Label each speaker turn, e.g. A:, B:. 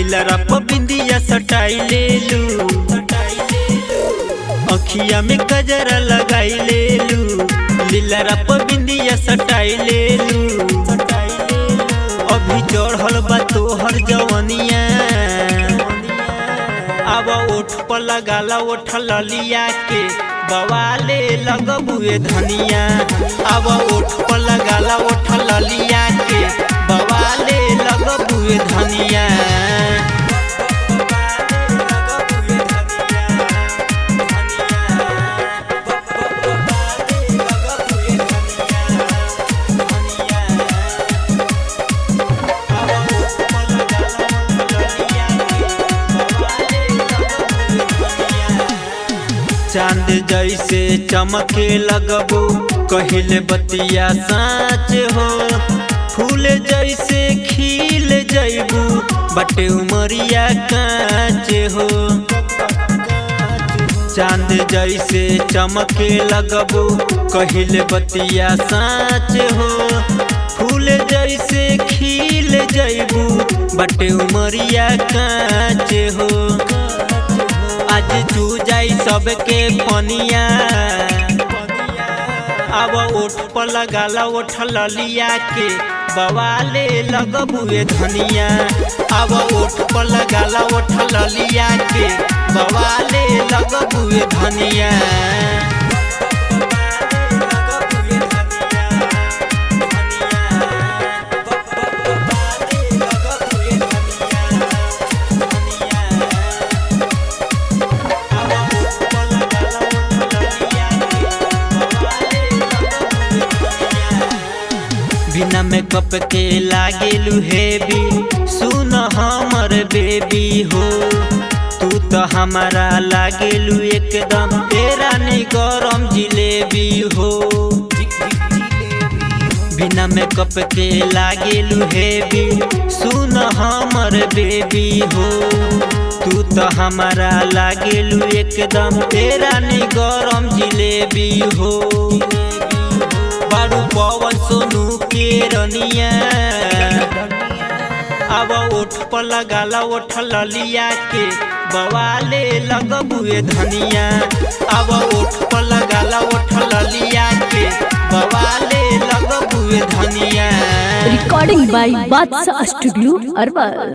A: लीलरा प बिंदिया सटाई ले लू, अखिया में गजरा लगाई ले लू, लीलरा प बिंदिया सटाई ले लू। अभी चढ़ल बा तोहर जवनिया, अब ओठ पर लगाला ओठ ललिया के बवाले लगबुए धनिया। अब ओठ पर लगाला ओठ ललिया के बवाले लगबुए धनिया। चांद जैसे चमके लगबू कहिले बतिया साँच हो, फूल जैसे खिल जैबू बटे उमरिया कांच हो। चांद जैसे चमके लगबू कहिले बतिया साँच हो, फूल जैसे खिल जैबू बटे उमरिया कांच हो। आज चू जाई सबके पनिया, अब ओठ पर लगाला ओठ ललिया के बवाले लगबुए धनिया। अब ओठ पर लगाला ओठ ललिया के बवाले लगबुए धनिया। बिना मेकअप के लागेलू हेवी, सुन हमर बेबी हो, तू तो हमारा लागेलू एकदम तेरा नी गरम जिलेबी हो। बिना मेकअप के लागेलू हेवी, सुन हमर बेबी हो, तू तो हमारा लागेलू एकदम तेरा नी गरम जिलेबी हो। बारू पवन सोनू के रनिया, अब ओठ पर लगाला ओठ ललिया के बवाले लगबुए धनिया। अब ओठ पर लगाला ओठ ललिया के बवाले लगबुए धनिया।
B: रिकॉर्डिंग बाय बादशाह स्टूडियो अरवल।